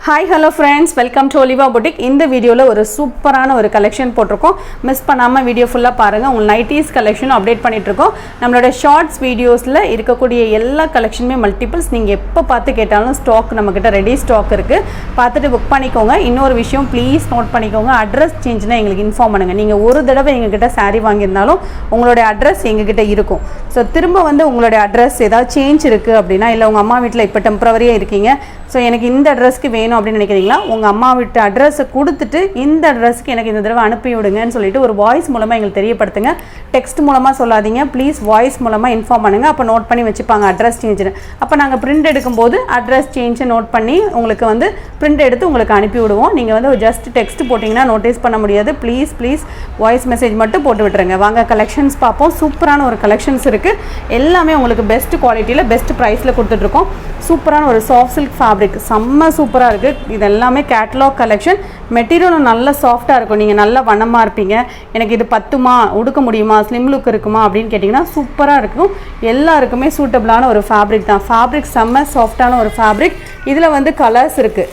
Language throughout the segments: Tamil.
Hi hello friends, welcome to Oliva Boutique. இந்த வீடியோல ஒரு சூப்பரான ஒரு கலெக்ஷன் போட்டுருக்கோம். மிஸ் பண்ணாம வீடியோ ஃபுல்லா பாருங்க. உங்க நைட்டீஸ் கலெக்ஷன் அப்டேட் பண்ணிட்டு இருக்கோம். நம்மளோட ஷார்ட்ஸ் வீடியோஸ்ல இருக்கக்கூடிய எல்லா கலெக்ஷனுமே மல்டிபிள்ஸ். நீங்க எப்ப பார்த்து கேட்டாலும் ஸ்டாக் நம்மகிட்ட ரெடி ஸ்டாக் இருக்கு. பார்த்துட்டு புக் பண்ணிக்கோங்க. இன்னொரு விஷயம் ப்ளீஸ் நோட் பண்ணிக்கோங்க. அட்ரஸ் சேஞ்ச்னா எங்களுக்கு இன்ஃபார்ம் பண்ணுங்க. நீங்க ஒரு தடவை எங்க கிட்ட saree வாங்கியிருந்தாலும் உங்களோட அட்ரஸ் எங்க கிட்ட இருக்கும். ஸோ திரும்ப வந்து உங்களோட அட்ரஸ் ஏதாவது சேஞ்ச் இருக்கு அப்படின்னா இல்லை உங்க அம்மா வீட்டில் இப்போ டெம்பரவரியா இருக்கீங்க, ஸோ எனக்கு இந்த அட்ரஸ்க்கு வேணும் அப்படின்னு நினைக்கிறீங்களா, உங்கள் அம்மா வீட்டு அட்ரஸை கொடுத்துட்டு இந்த அட்ரஸ்க்கு எனக்கு இந்த தடவை அனுப்பி விடுங்கன்னு சொல்லிட்டு ஒரு வாய்ஸ் மூலமாக எங்களுக்கு தெரியப்படுத்துங்க. டெக்ஸ்ட் மூலமாக சொல்லாதீங்க, ப்ளீஸ் வாய்ஸ் மூலமாக இன்ஃபார்ம் பண்ணுங்கள். அப்போ நோட் பண்ணி வச்சுப்பாங்க அட்ரஸ் சேஞ்சுன்னு. அப்போ நாங்கள் பிரிண்ட் எடுக்கும்போது அட்ரஸ் சேஞ்சை நோட் பண்ணி உங்களுக்கு வந்து பிரிண்ட் எடுத்து உங்களுக்கு அனுப்பி விடுவோம். நீங்கள் வந்து ஜஸ்ட் டெக்ஸ்ட் போட்டிங்கன்னா நோட்டீஸ் பண்ண முடியாது. ப்ளீஸ் வாய்ஸ் மெசேஜ் மட்டும் போட்டு விட்டுருங்க. வாங்க கலெக்ஷன்ஸ் பார்ப்போம். சூப்பரான ஒரு கலெக்ஷன்ஸ் இருக்குது. எல்லாமே உங்களுக்கு பெஸ்ட் குவாலிட்டியில் பெஸ்ட் ப்ரைஸில் கொடுத்துட்ருக்கோம். சூப்பரான ஒரு சாஃப்ட் சில்க் ஃபேப்ரிக் செம்ம சூப்பராக இருக்குது. இது எல்லாமே கேட்லாக் கலெக்ஷன். மெட்டீரியலும் நல்ல சாஃப்டாக இருக்கும். நீங்கள் நல்ல வண்ணமாக இருப்பீங்க, எனக்கு இது பத்துமா, உடுக்க முடியுமா, ஸ்லிம் லுக் இருக்குமா அப்படின்னு கேட்டிங்கன்னா சூப்பராக இருக்கும். எல்லாருக்குமே சூட்டபிளான ஒரு ஃபேப்ரிக் தான். ஃபேப்ரிக் செம்ம சாஃப்டான ஒரு ஃபேப்ரிக். இதில் வந்து கலர்ஸ் இருக்குது.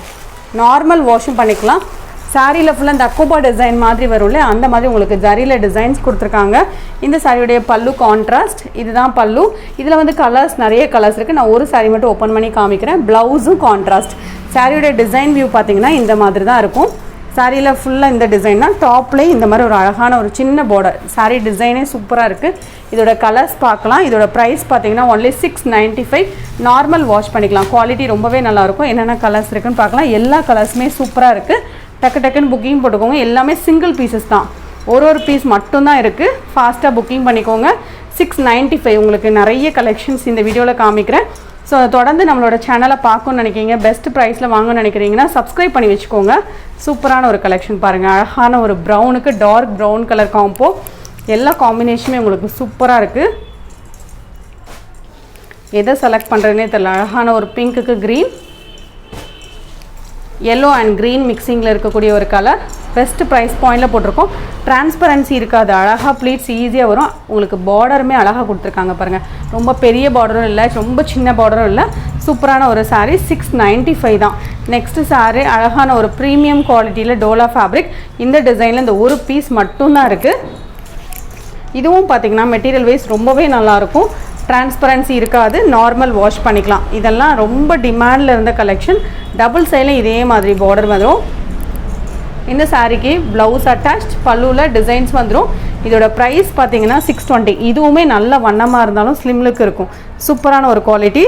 நார்மல் வாஷும் பண்ணிக்கலாம். சாரியில் ஃபுல்லாக இந்த அக்கோபா டிசைன் மாதிரி வரும்ல, அந்த மாதிரி உங்களுக்கு ஜரியில் டிசைன்ஸ் கொடுத்துருக்காங்க. இந்த சாரியுடைய பல்லு கான்ட்ராஸ்ட், இதுதான் பல்லு. இதில் வந்து கலர்ஸ் நிறைய கலர்ஸ் இருக்குது. நான் ஒரு சாரி மட்டும் ஓப்பன் பண்ணி காமிக்கிறேன். ப்ளவுஸும் கான்ட்ராஸ்ட். சாரியுடைய டிசைன் வியூ பார்த்தீங்கன்னா இந்த மாதிரி தான் இருக்கும். சாரியில் ஃபுல்லாக இந்த டிசைன் தான். டாப்லேயே இந்த மாதிரி ஒரு அழகான ஒரு சின்ன பார்டர். சாரி டிசைனே சூப்பராக இருக்குது. இதோட கலர்ஸ் பார்க்கலாம். இதோட ப்ரைஸ் பார்த்தீங்கன்னா ஒன்லி 695. நார்மல் வாஷ் பண்ணிக்கலாம். குவாலிட்டி ரொம்பவே நல்லாயிருக்கும். என்னென்ன கலர்ஸ் இருக்குன்னு பார்க்கலாம். எல்லா கலர்ஸுமே சூப்பராக இருக்குது. டக்குன்னு புக்கிங் போட்டுக்கோங்க. எல்லாமே சிங்கிள் பீசஸ் தான். ஒரு பீஸ் மட்டும்தான் இருக்குது. ஃபாஸ்ட்டாக புக்கிங் பண்ணிக்கோங்க. 695. உங்களுக்கு நிறைய கலெக்ஷன்ஸ் இந்த வீடியோவில் காமிக்கிறேன். ஸோ தொடர்ந்து நம்மளோட சேனலை பார்க்கணும்னு நினைக்கிறீங்க, பெஸ்ட் ப்ரைஸில் வாங்கணும்னு நினைக்கிறீங்கன்னா சப்ஸ்கிரைப் பண்ணி வச்சுக்கோங்க. சூப்பரான ஒரு கலெக்ஷன் பாருங்கள். அழகான ஒரு ப்ரௌனுக்கு டார்க் ப்ரௌன் கலர் காம்போ. எல்லா காம்பினேஷனுமே உங்களுக்கு சூப்பராக இருக்குது. எதை செலக்ட் பண்ணுறதுனே தெரியல. அழகான ஒரு பிங்க்குக்கு க்ரீன், எல்லோ அண்ட் க்ரீன் மிக்சிங்கில் இருக்கக்கூடிய ஒரு கலர். பெஸ்ட் ப்ரைஸ் பாயிண்டில் போட்டிருக்கோம். டிரான்ஸ்பரன்சி இருக்காது. அழகாக ப்ளீட்ஸ் ஈஸியாக வரும். உங்களுக்கு பார்டருமே அழகாக கொடுத்துருக்காங்க பாருங்கள். ரொம்ப பெரிய பார்டரும் இல்லை, ரொம்ப சின்ன பார்டரும் இல்லை. சூப்பரான ஒரு சாரீ. 695 தான். நெக்ஸ்ட்டு சாரீ அழகான ஒரு ப்ரீமியம் குவாலிட்டியில் டோலா ஃபேப்ரிக். இந்த டிசைனில் இந்த ஒரு பீஸ் மட்டும்தான் இருக்குது. இதுவும் பார்த்திங்கன்னா மெட்டீரியல் வைஸ் ரொம்பவே நல்லாயிருக்கும். டிரான்ஸ்பரன்சி இருக்காது. நார்மல் வாஷ் பண்ணிக்கலாம். இதெல்லாம் ரொம்ப டிமாண்டில் இருந்த கலெக்ஷன். டபுள் சைடில் இதே மாதிரி பார்டர் வந்துடும். இந்த சாரீக்கு ப்ளவுஸ் அட்டாச்ட், பல்லுவில் டிசைன்ஸ் வந்துடும். இதோட ப்ரைஸ் பார்த்தீங்கன்னா 620. இதுவுமே நல்ல வண்ணமாக இருந்தாலும் ஸ்லிம் லுக் இருக்கும். சூப்பரான ஒரு குவாலிட்டி.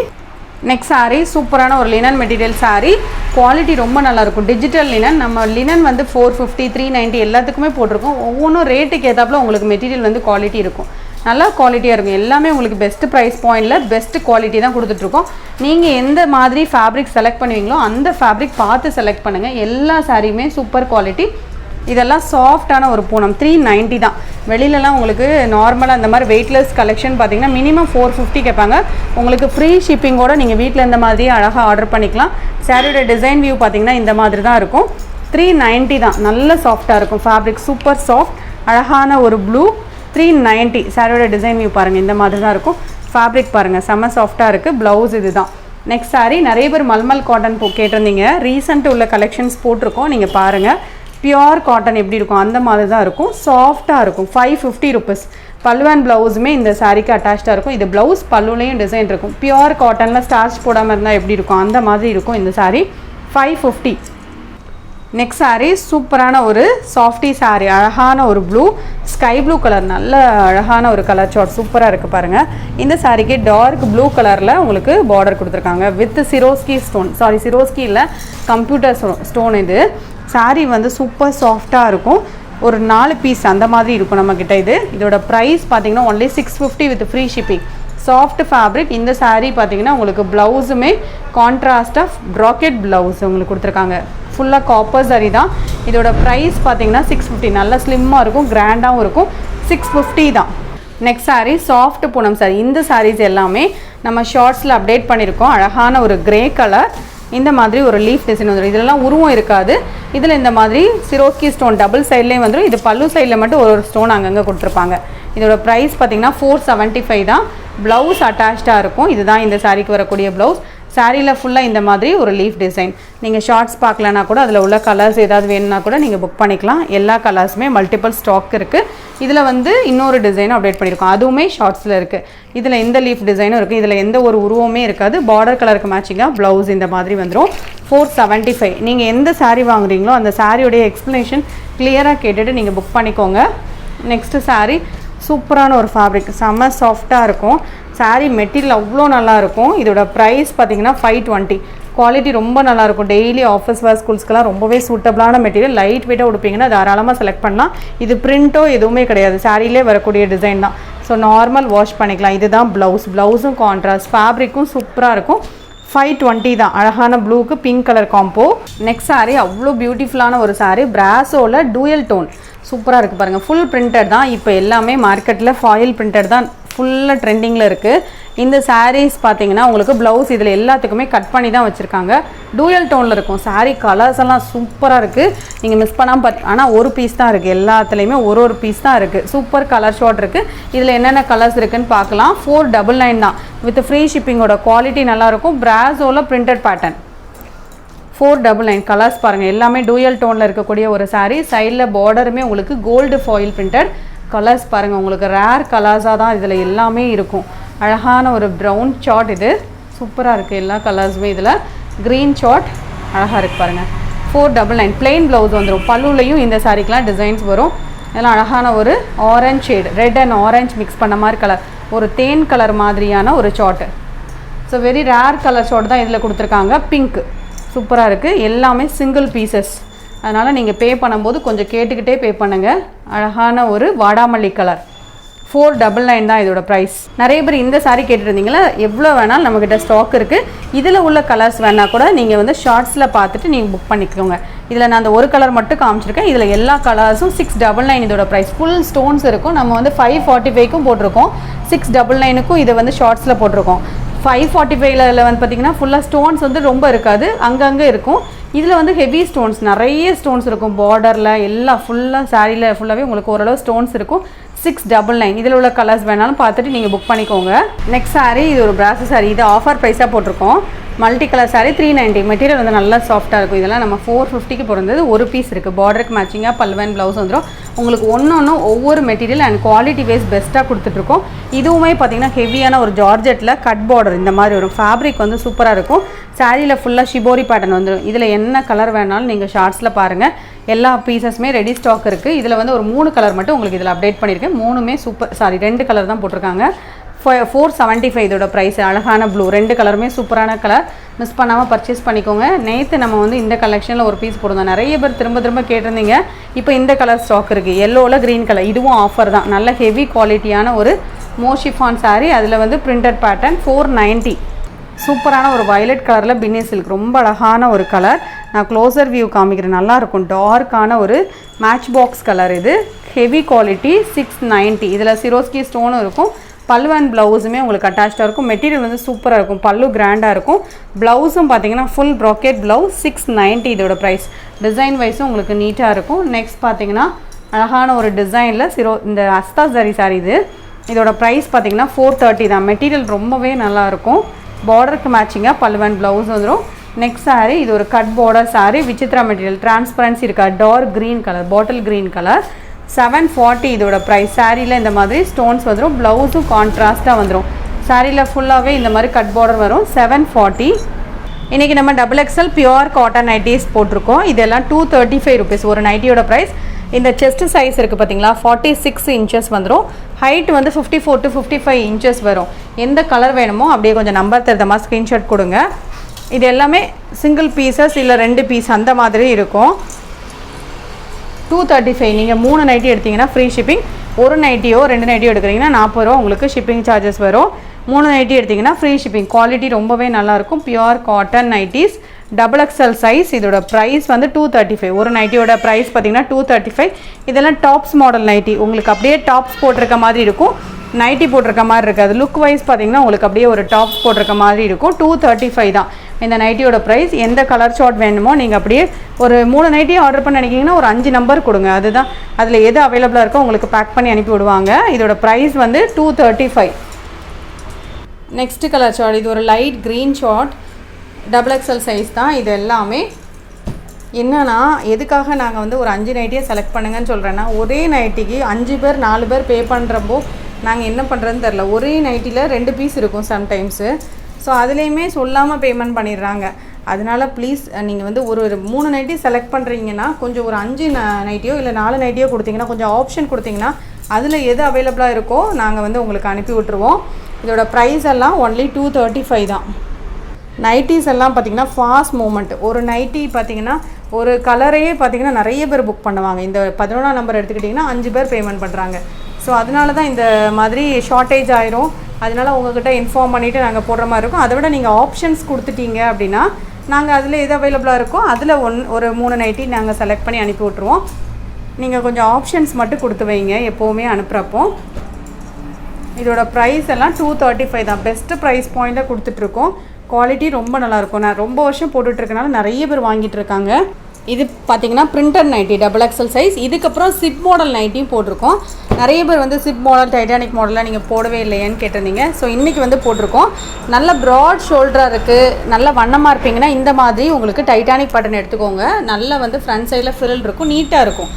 நெக்ஸ்ட் சாரீ சூப்பரான ஒரு லினன் மெட்டீரியல் சாரீ. குவாலிட்டி ரொம்ப நல்லாயிருக்கும். Digital linen. நம்ம லினன் வந்து 450, 390 எல்லாத்துக்குமே போட்டிருக்கோம். ஒவ்வொன்றும் ரேட்டுக்கு ஏற்றாப்புல உங்களுக்கு மெட்டீரியல் வந்து குவாலிட்டி இருக்கும். நல்லா குவாலிட்டியாக இருக்கும். எல்லாமே உங்களுக்கு பெஸ்ட் ப்ரைஸ் பாயிண்டில் பெஸ்ட் குவாலிட்டி தான் கொடுத்துட்ருக்கோம். நீங்கள் எந்த மாதிரி ஃபேப்ரிக் செலக்ட் பண்ணுவீங்களோ அந்த ஃபேப்ரிக் பார்த்து செலக்ட் பண்ணுங்கள். எல்லா சாரியுமே சூப்பர் குவாலிட்டி. இதெல்லாம் சாஃப்டான ஒரு பூனம். 390 தான். வெளியிலலாம் உங்களுக்கு நார்மலாக இந்த மாதிரி வெயிட்லெஸ் கலெக்ஷன் பார்த்தீங்கன்னா மினிமம் 450 கேட்பாங்க. உங்களுக்கு ஃப்ரீ ஷிப்பிங்கோடு நீங்கள் வீட்டில் இந்த மாதிரியே அழகாக ஆர்டர் பண்ணிக்கலாம். சாரியோட டிசைன் வியூ பார்த்தீங்கன்னா இந்த மாதிரி தான் இருக்கும். 390 தான். நல்ல சாஃப்டாக இருக்கும். Fabric super soft. அழகான ஒரு ப்ளூ. 390. சாரியோட டிசைன் வியூ பாருங்கள். இந்த மாதிரி தான் இருக்கும். ஃபேப்ரிக் பாருங்கள் செம்ம சாஃப்டாக இருக்குது. ப்ளவுஸ் இது தான். நெக்ஸ்ட் சாரி நிறைய பேர் மல்மல் காட்டன் கேட்டிருந்தீங்க. ரீசெண்ட் உள்ள கலெக்ஷன்ஸ் போட்டிருக்கோம். நீங்கள் பாருங்கள். பியோர் காட்டன் எப்படி இருக்கும் அந்த மாதிரி தான் இருக்கும். சாஃப்டாக இருக்கும். 550 ருபீஸ். பல்லு அண்ட் ப்ளவுஸுமே இந்த சாரிக்கு அட்டாச்சாக இருக்கும். இது ப்ளவுஸ் பல்லுலேயும் டிசைன் இருக்கும். பியோர் காட்டனில் ஸ்டார்ச் போடாமல் இருந்தால் எப்படி இருக்கும் அந்த மாதிரி இருக்கும் இந்த சாரி. 550. நெக்ஸ்ட் சாரீ சூப்பரான ஒரு சாஃப்டி சாரீ. அழகான ஒரு ப்ளூ, ஸ்கை ப்ளூ கலர். நல்ல அழகான ஒரு கலர் சார்ட். சூப்பராக இருக்குது பாருங்கள். இந்த சாரீக்கு டார்க் ப்ளூ கலரில் உங்களுக்கு பார்டர் கொடுத்துருக்காங்க வித் சிரோஸ்கி ஸ்டோன். சாரி சிரோஸ்கி இல்லை, கம்ப்யூட்டர் ஸ்டோன். இது சாரீ வந்து சூப்பர் சாஃப்டாக இருக்கும். ஒரு 4 பீஸ் அந்த மாதிரி இருக்கும் நம்மக்கிட்ட. இதோட ப்ரைஸ் பார்த்தீங்கன்னா only 650 with free shipping. Soft fabric. இந்த சாரீ பார்த்தீங்கன்னா உங்களுக்கு ப்ளவுஸுமே கான்ட்ராஸ்டாக ப்ராக்கெட் ப்ளவுஸ் உங்களுக்கு கொடுத்துருக்காங்க. ஃபுல்லாக காப்பர் சாரி தான். இதோட ப்ரைஸ் பார்த்தீங்கன்னா 650. நல்லா ஸ்லிம்மாக இருக்கும், கிராண்டாகவும் இருக்கும். 650 தான். Next sari soft Poonam sorry. இந்த சாரீஸ் எல்லாமே நம்ம ஷார்ட்ஸில் அப்டேட் பண்ணியிருக்கோம். அழகான ஒரு கிரே கலர். இந்த மாதிரி ஒரு லீஃப் டிசைன் வந்துடும். இதெல்லாம் உருவம் இருக்காது. இதில் இந்த மாதிரி சிரோஸ்கி ஸ்டோன் டபுள் சைட்லேயும் வந்துடும். இது பல்லு சைடில் மட்டும் ஒரு ஸ்டோன் அங்கங்கே கொடுத்துருப்பாங்க. இதோட ப்ரைஸ் பார்த்தீங்கன்னா 475 தான். ப்ளவுஸ் அட்டாச்சாக இருக்கும். இதுதான் இந்த சாரீக்கு வரக்கூடிய ப்ளவுஸ். சாரியில் ஃபுல்லாக இந்த மாதிரி ஒரு லீஃப் டிசைன். நீங்கள் ஷார்ட்ஸ் பார்க்கலனா கூட அதில் உள்ள கலர்ஸ் ஏதாவது வேணும்னா கூட நீங்கள் புக் பண்ணிக்கலாம். எல்லா கலர்ஸுமே மல்டிபிள் ஸ்டாக் இருக்குது. இதில் வந்து இன்னொரு டிசைனும் அப்டேட் பண்ணியிருக்கோம், அதுவுமே ஷார்ட்ஸில் இருக்குது. இதில் இந்த லீஃப் டிசைனும் இருக்குது. இதில் எந்த ஒரு உருவமே இருக்காது. பார்டர் கலருக்கு மேட்சிங்காக ப்ளவுஸ் இந்த மாதிரி வந்துடும். 475. நீங்கள் எந்த சாரீ வாங்குறீங்களோ அந்த சாரியோடைய எக்ஸ்ப்ளனேஷன் கிளியராக கேட்டுட்டு நீங்கள் புக் பண்ணிக்கோங்க. நெக்ஸ்ட்டு சாரீ சூப்பரான ஒரு ஃபேப்ரிக், செம்ம சாஃப்டாக இருக்கும். சாரீ மெட்டீரியல் அவ்வளோ நல்லாயிருக்கும். இதோட ப்ரைஸ் பார்த்தீங்கன்னா 520. குவாலிட்டி ரொம்ப நல்லாயிருக்கும். டெய்லி ஆஃபீஸ் வேர் ஸ்கூல்ஸ்க்கெலாம் ரொம்பவே சூட்டபிளான மெட்டீரியல். லைட் வெயிட்டாக உடுப்பீங்கன்னா தாராளமாக செலக்ட் பண்ணலாம். இது பிரிண்ட்டோ எதுவுமே கிடையாது, சாரியிலே வரக்கூடிய டிசைன் தான். ஸோ நார்மல் வாஷ் பண்ணிக்கலாம். இதுதான் ப்ளவுஸும் கான்ட்ராஸ்ட், ஃபேப்ரிக்கும் சூப்பராக இருக்கும். 520 தான். அழகான ப்ளூக்கு pink colour combo. Next saree அவ்வளோ பியூட்டிஃபுல்லான ஒரு சாரீ, பிராஸோவில் டூயல் டோன் சூப்பராக இருக்குது பாருங்கள். ஃபுல் பிரிண்டட் தான். இப்போ எல்லாமே மார்க்கெட்டில் ஃபாயில் பிரிண்டட் தான் ஃபுல்லாக ட்ரெண்டிங்கில் இருக்குது. இந்த சாரீஸ் பார்த்தீங்கன்னா உங்களுக்கு ப்ளவுஸ் இதில் எல்லாத்துக்குமே கட் பண்ணி தான் வச்சுருக்காங்க. டூயல் டோனில் இருக்கும். சாரீ கலர்ஸ் எல்லாம் சூப்பராக இருக்குது. நீங்கள் மிஸ் பண்ணாமல் ஆனால் ஒரு பீஸ் தான் இருக்குது. எல்லாத்துலேயுமே ஒரு பீஸ் தான் இருக்குது. சூப்பர் கலர் ஷார்ட் இருக்குது. இதில் என்னென்ன கலர்ஸ் இருக்குதுன்னு பார்க்கலாம். 499 தான் வித் ஃப்ரீ ஷிப்பிங்கோட. குவாலிட்டி நல்லாயிருக்கும். பிராஸோவில் பிரிண்டட் பேட்டர்ன். 499 கலர்ஸ் பாருங்கள். எல்லாமே டூயல் டோனில் இருக்கக்கூடிய ஒரு சாரீ. சைடில் பார்டருமே உங்களுக்கு கோல்டு ஃபாயில் பிரிண்டட். கலர்ஸ் பாருங்கள், உங்களுக்கு ரேர் கலர்ஸாக தான் இதில் எல்லாமே இருக்கும். அழகான ஒரு ப்ரௌன் சார்ட், இது சூப்பராக இருக்குது. எல்லா கலர்ஸுமே இதில் க்ரீன் சார்ட் அழகாக இருக்குது பாருங்கள். 499 பிளெயின் ப்ளவுஸ் வந்துடும். பல்லுலையும் இந்த சாரீக்கெலாம் டிசைன்ஸ் வரும். இதெல்லாம் அழகான ஒரு orange shade, red and orange mix பண்ண மாதிரி கலர், ஒரு தேன் கலர் மாதிரியான ஒரு chart. So very rare colour chart தான் இதில் கொடுத்துருக்காங்க. பிங்க் சூப்பராக இருக்குது. எல்லாமே சிங்கிள் பீசஸ், அதனால் நீங்கள் பே பண்ணும்போது கொஞ்சம் கேட்டுக்கிட்டே பே பண்ணுங்கள். அழகான ஒரு வாடாமல்லி கலர். 499 தான் இதோட ப்ரைஸ். நிறைய பேர் இந்த சாரீ கேட்டுருந்தீங்களா, எவ்வளோ வேணாலும் நம்மக்கிட்ட ஸ்டாக் இருக்குது. இதில் உள்ள கலர்ஸ் வேணால் கூட நீங்கள் வந்து ஷார்ட்ஸில் பார்த்துட்டு நீங்கள் புக் பண்ணிக்கோங்க. இதில் நான் அந்த ஒரு கலர் மட்டும் காமிச்சிருக்கேன். இதில் எல்லா கலர்ஸும் 699 இதோட ப்ரைஸ். ஃபுல் ஸ்டோன்ஸ் இருக்கும். நம்ம வந்து 545க்கும் போட்டிருக்கோம், 699க்கும் இதை வந்து ஷார்ட்ஸில் போட்டிருக்கோம். 545ல் வந்து பார்த்திங்கன்னா ஃபுல்லாக ஸ்டோன்ஸ் வந்து ரொம்ப இருக்காது, அங்கங்கே இருக்கும். இதில் வந்து ஹெவி ஸ்டோன்ஸ், நிறைய ஸ்டோன்ஸ் இருக்கும். பார்டரில் எல்லாம் ஃபுல்லாக சாரியில் ஃபுல்லாகவே உங்களுக்கு ஓரளவு ஸ்டோன்ஸ் இருக்கும். 699. இதில் உள்ள கலர்ஸ் வேணாலும் பார்த்துட்டு நீங்கள் புக் பண்ணிக்கோங்க. நெக்ஸ்ட் சாரீ இது ஒரு பிராஸ் சாரீ. இது ஆஃபர் ப்ரைஸாக போட்டிருக்கோம். Multi colour sari 390. மெட்டீரியல் வந்து நல்லா சாஃப்ட்டாக இருக்கும். இதெல்லாம் நம்ம 450க்கு பிறந்தது. ஒரு பீஸ் இருக்குது. பார்டருக்கு மேட்சிங்காக பல்வன் ப்ளவுஸ் வந்துடும். உங்களுக்கு ஒன்று ஒவ்வொரு மெட்டீரியல் அண்ட் குவாலிட்டி வைஸ் பெஸ்ட்டாக கொடுத்துட்ருக்கோம். இதுவுமே பார்த்திங்கன்னா ஹெவியான ஒரு ஜார்ஜெட்டில் கட் பார்டர் இந்த மாதிரி வரும். ஃபேப்ரிக் வந்து சூப்பராக இருக்கும். சாரியில் ஃபுல்லாக ஷிபோரி பேட்டர்ன் வந்துடும். இதில் என்ன கலர் வேணாலும் நீங்கள் ஷார்ட்ஸில் பாருங்கள். எல்லா பீசஸுமே ரெடி ஸ்டாக் இருக்குது. இதில் வந்து ஒரு 3 கலர் மட்டும் உங்களுக்கு இதில் அப்டேட் பண்ணியிருக்கேன். 3மே சூப்பர், 2 கலர் தான் போட்டிருக்காங்க. 475 இதோட ப்ரைஸ். அழகான ப்ளூ, 2 கலருமே சூப்பரான கலர். மிஸ் பண்ணாமல் பர்ச்சேஸ் பண்ணிக்கோங்க. நேற்று நம்ம வந்து இந்த கலெக்ஷனில் ஒரு பீஸ் போட்டிருந்தோம். நிறைய பேர் திரும்ப கேட்டிருந்தீங்க. இப்போ இந்த கலர் ஸ்டாக் இருக்குது. எல்லோவில் க்ரீன் கலர். இதுவும் ஆஃபர் தான். நல்ல ஹெவி குவாலிட்டியான ஒரு மோஷிஃபான் சாரீ. அதில் வந்து பிரிண்டட் பேட்டர்ன். 490. சூப்பரான ஒரு வயலட் கலரில் பின்னி சில்க், ரொம்ப அழகான ஒரு கலர். நான் க்ளோசர் வியூ காமிக்கிறேன். நல்லாயிருக்கும். டார்க்கான ஒரு மேட்ச் பாக்ஸ் கலர். இது ஹெவி குவாலிட்டி. 690. இதில் சிரோஸ்கி ஸ்டோனும் இருக்கும். பல்லு அண்ட் ப்ளவுஸுமே உங்களுக்கு அட்டாச்சாக இருக்கும். மெட்டீரியல் வந்து சூப்பராக இருக்கும். பல்லு கிராண்டாக இருக்கும். ப்ளவுஸும் பார்த்தீங்கன்னா ஃபுல் ப்ராக்கெட் ப்ளவுஸ். 690 இதோட ப்ரைஸ். டிசைன் வைஸும் உங்களுக்கு நீட்டாக இருக்கும். நெக்ஸ்ட் பார்த்தீங்கன்னா அழகான ஒரு டிசைனில் இந்த அஸ்தா ஜரி சாரி. இதோட ப்ரைஸ் பார்த்தீங்கன்னா 430 தான். மெட்டீரியல் ரொம்பவே நல்லாயிருக்கும். பார்டருக்கு மேட்சிங்காக பல்லு அண்ட் ப்ளவுஸ் வந்துடும். நெக்ஸ்ட் சாரீ இது ஒரு cut border saree. Vichitra material. Transparency இருக்கா. Dark green colour, bottle green colour. 740 இதோட ப்ரைஸ். சாரியில் இந்த மாதிரி ஸ்டோன்ஸ் வந்துடும். ப்ளவுஸும் கான்ட்ராஸ்ட்டாக வந்துடும். சாரியில் ஃபுல்லாகவே இந்த மாதிரி கட் பார்டர் வரும். 740. இன்றைக்கி நம்ம XXL பியூர் காட்டன் நைட்டிஸ் போட்டிருக்கோம். இதெல்லாம் 235 rupees ஒரு நைட்டியோட ப்ரைஸ். இந்த செஸ்ட் சைஸ் இருக்குது பார்த்தீங்களா, 46 inches வந்துடும். ஹைட் வந்து 54 to 55 inches வரும். எந்த கலர் வேணுமோ அப்படியே கொஞ்சம் நம்பர் தருத மாதிரி ஸ்க்ரீன்ஷாட் கொடுங்க. இது எல்லாமே சிங்கிள் பீசஸ் இல்லை 2 பீஸ் அந்த மாதிரி இருக்கும். 235. நீங்கள் 3 நைட்டி எடுத்திங்கன்னா ஃப்ரீ ஷிப்பிங். ஒரு நைட்டியோ 2 நைட்டியோ எடுக்கிறீங்கன்னா 40 ரூபா உங்களுக்கு ஷிப்பிங் சார்ஜஸ் வரும். 3 நைட்டி எடுத்திங்கன்னா ஃப்ரீ ஷிப்பிங். குவாலிட்டி ரொம்பவே நல்லாயிருக்கும். Pure cotton nighties. XXL size. இதோட ப்ரைஸ் வந்து 235. ஒரு நைட்டியோட ப்ரைஸ் பார்த்தீங்கன்னா 235. இதெல்லாம் டாப்ஸ் மாடல் நைட்டி. உங்களுக்கு அப்படியே டாப்ஸ் போட்டிருக்க மாதிரி இருக்கும். நைட்டி போட்டிருக்க மாதிரி இருக்காது. லுக் வைஸ் பார்த்தீங்கன்னா உங்களுக்கு அப்படியே ஒரு டாப்ஸ் போட்டிருக்க மாதிரி இருக்கும். 235 தான் இந்த நைட்டியோட ப்ரைஸ். எந்த கலர் ஷார்ட் வேணுமோ நீங்கள் அப்படியே ஒரு 3 நைட்டி ஆர்டர் பண்ண நினைக்கிங்கன்னா ஒரு 5 நம்பர் கொடுங்க. அதுதான் அதில் எது அவைலபிளாக இருக்கோ உங்களுக்கு பேக் பண்ணி அனுப்பி விடுவாங்க. இதோட ப்ரைஸ் வந்து 235. Next colour short. இது ஒரு light green short. XXL size தான் இது எல்லாமே. என்னன்னா எதுக்காக நாங்கள் வந்து ஒரு 5 நைட்டியை செலக்ட் பண்ணுங்கன்னு சொல்கிறேன்னா, ஒரே நைட்டிக்கு 5 பேர் 4 பேர் பே பண்ணுறப்போ நாங்கள் என்ன பண்ணுறதுன்னு தெரில. ஒரே நைட்டியில் 2 பீஸ் இருக்கும் சம்டைம்ஸு. ஸோ அதுலேயுமே சொல்லாமல் பேமெண்ட் பண்ணிடுறாங்க. அதனால ப்ளீஸ் நீங்கள் வந்து ஒரு 3 நைட்டி செலக்ட் பண்ணுறீங்கன்னா கொஞ்சம் ஒரு 5 நைட்டியோ இல்லை 4 நைட்டியோ கொடுத்தீங்கன்னா, கொஞ்சம் ஆப்ஷன் கொடுத்தீங்கன்னா அதில் எது அவைலபிளாக இருக்கோ நாங்கள் வந்து உங்களுக்கு அனுப்பி விட்ருவோம். இதோட ப்ரைஸ் எல்லாம் ஒன்லி 235 தான். நைட்டிஸ் எல்லாம் பார்த்திங்கன்னா ஃபாஸ்ட் மூமெண்ட். ஒரு நைட்டி பார்த்திங்கன்னா ஒரு கலரையே பார்த்திங்கன்னா நிறைய பேர் புக் பண்ணுவாங்க. இந்த 11ஆம் நம்பர் எடுத்துக்கிட்டிங்கன்னா 5 பேர் பேமெண்ட் பண்ணுறாங்க. ஸோ அதனால தான் இந்த மாதிரி ஷார்ட்டேஜ் ஆயிரும். அதனால் உங்கள்கிட்ட இன்ஃபார்ம் பண்ணிவிட்டு நாங்கள் போடுற மாதிரி இருக்கும். அதை விட நீங்கள் ஆப்ஷன்ஸ் கொடுத்துட்டீங்க அப்படின்னா நாங்கள் அதில் எது அவைலபிளாக இருக்கோ அதில் ஒரு 3 நைட்டி நாங்கள் செலக்ட் பண்ணி அனுப்பி விட்ருவோம். நீங்கள் கொஞ்சம் ஆப்ஷன்ஸ் மட்டும் கொடுத்து வைங்க எப்போவுமே அனுப்புகிறப்போ. இதோட ப்ரைஸ் எல்லாம் 235 தான். பெஸ்ட்டு ப்ரைஸ் பாயிண்ட்டாக கொடுத்துட்ருக்கோம். குவாலிட்டி ரொம்ப நல்லாயிருக்கும். நான் ரொம்ப வருஷம் போட்டுட்ருக்கனால நிறைய பேர் வாங்கிட்டு இருக்காங்க. இது பார்த்திங்கன்னா பிரிண்டட் நைட்டி XXL சைஸ். இதுக்கப்புறம் சிப் மாடல் நைட்டியும் போட்டிருக்கோம். நிறைய பேர் வந்து சிப் மாடல் டைட்டானிக் மாடலில் நீங்கள் போடவே இல்லையேன்னு கேட்டிருந்தீங்க. ஸோ இன்றைக்கி வந்து போட்டிருக்கோம். நல்ல ப்ராட் ஷோல்டராக இருக்குது, நல்ல வண்ணமாக இருப்பீங்கன்னா இந்த மாதிரி உங்களுக்கு டைட்டானிக் பட்டன் எடுத்துக்கோங்க. நல்ல வந்து ஃப்ரண்ட் சைடில் ஃபிரில் இருக்கும், நீட்டாக இருக்கும்.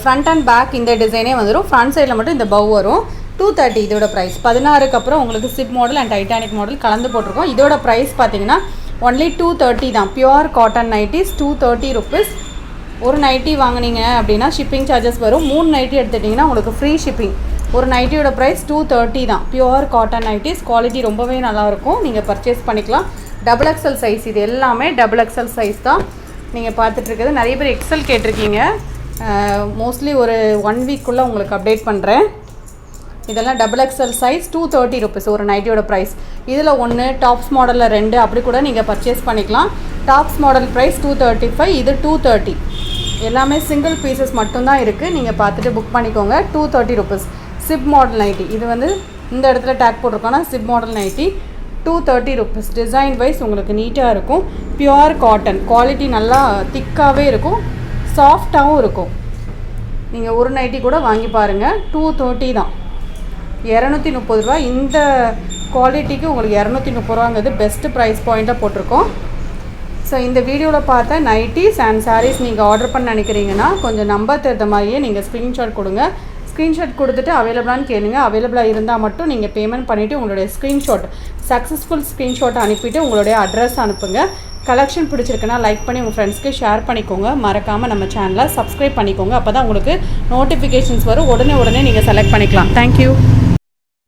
ஃப்ரண்ட் அண்ட் பேக் இந்த டிசைனே வந்துடும். ஃப்ரண்ட் சைடில் மட்டும் இந்த பவ் வரும். 230 இதோட ப்ரைஸ். 16க்கு அப்புறம் உங்களுக்கு chip model and Titanic model கலந்து போட்டிருக்கோம். இதோட ப்ரைஸ் பார்த்தீங்கன்னா ஒன்லி 230 தான். Pure cotton nighties 230 rupees. ஒரு நைட்டி வாங்கினீங்க அப்படின்னா ஷிப்பிங் சார்ஜஸ் வரும். 3 நைட்டி எடுத்துட்டிங்கன்னா உங்களுக்கு ஃப்ரீ ஷிப்பிங். ஒரு நைட்டியோட ப்ரைஸ் 230 தான். Pure cotton nighties. குவாலிட்டி ரொம்பவே நல்லாயிருக்கும். நீங்கள் பர்ச்சேஸ் பண்ணிக்கலாம். XXL size. இது எல்லாமே XXL சைஸ் தான் நீங்கள் பார்த்துட்ருக்குது. நிறைய பேர் எக்ஸல் கேட்டிருக்கீங்க. மோஸ்ட்லி ஒரு 1 வீக்குள்ளே உங்களுக்கு அப்டேட் பண்ணுறேன். இதெல்லாம் XXL சைஸ் 230 ருபீஸ் ஒரு நைட்டியோட ப்ரைஸ். இதில் 1 டாப்ஸ் மாடலில் 2 அப்படி கூட நீங்கள் பர்ச்சேஸ் பண்ணிக்கலாம். டாப்ஸ் மாடல் ப்ரைஸ் 235, இது 230. எல்லாமே சிங்கிள் பீசஸ் மட்டும்தான் இருக்குது. நீங்கள் பார்த்துட்டு புக் பண்ணிக்கோங்க. 230 ருபீஸ். Chip model nightie. இது வந்து இந்த இடத்துல டேக் போட்டிருக்கோன்னா சிப் model nighty 230 rupees. Design wise உங்களுக்கு நீட்டாக இருக்கும். Pure cotton. குவாலிட்டி நல்லா திக்காகவே இருக்கும், சாஃப்டாகவும் இருக்கும். நீங்கள் ஒரு நைட்டி கூட வாங்கி பாருங்கள். 230 தான். 230 ரூபா. இந்த குவாலிட்டிக்கு உங்களுக்கு 230 ரூபாங்கிறது பெஸ்ட்டு ப்ரைஸ் பாயிண்ட்டாக போட்டிருக்கோம். ஸோ இந்த வீடியோவில் பார்த்த நைட்டிஸ் அண்ட் சாரீஸ் நீங்கள் ஆர்டர் பண்ண நினைக்கிறீங்கன்னா கொஞ்சம் நம்பர் தகுந்த மாதிரியே நீங்கள் ஸ்க்ரீன்ஷாட் கொடுங்க. ஸ்க்ரீன்ஷாட் கொடுத்துட்டு அவைலபிளான்னு கேளுங்க. அவைலபிளாக இருந்தால் மட்டும் நீங்கள் பேமெண்ட் பண்ணிவிட்டு உங்களுடைய ஸ்க்ரீன்ஷாட் சக்ஸஸ்ஃபுல் ஸ்க்ரீன்ஷாட்டை அனுப்பிவிட்டு உங்களுடைய அட்ரஸ் அனுப்புங்க. கலெக்ஷன் பிடிச்சிருக்குன்னா லைக் பண்ணி உங்கள் ஃப்ரெண்ட்ஸ்க்கு ஷேர் பண்ணிக்கோங்க. மறக்காமல் நம்ம சேனலை சப்ஸ்கிரைப் பண்ணிக்கோங்க. அப்போ தான் உங்களுக்கு நோட்டிஃபிகேஷன்ஸ் வரும். உடனே நீங்கள் செலக்ட் பண்ணிக்கலாம். தேங்க்யூ.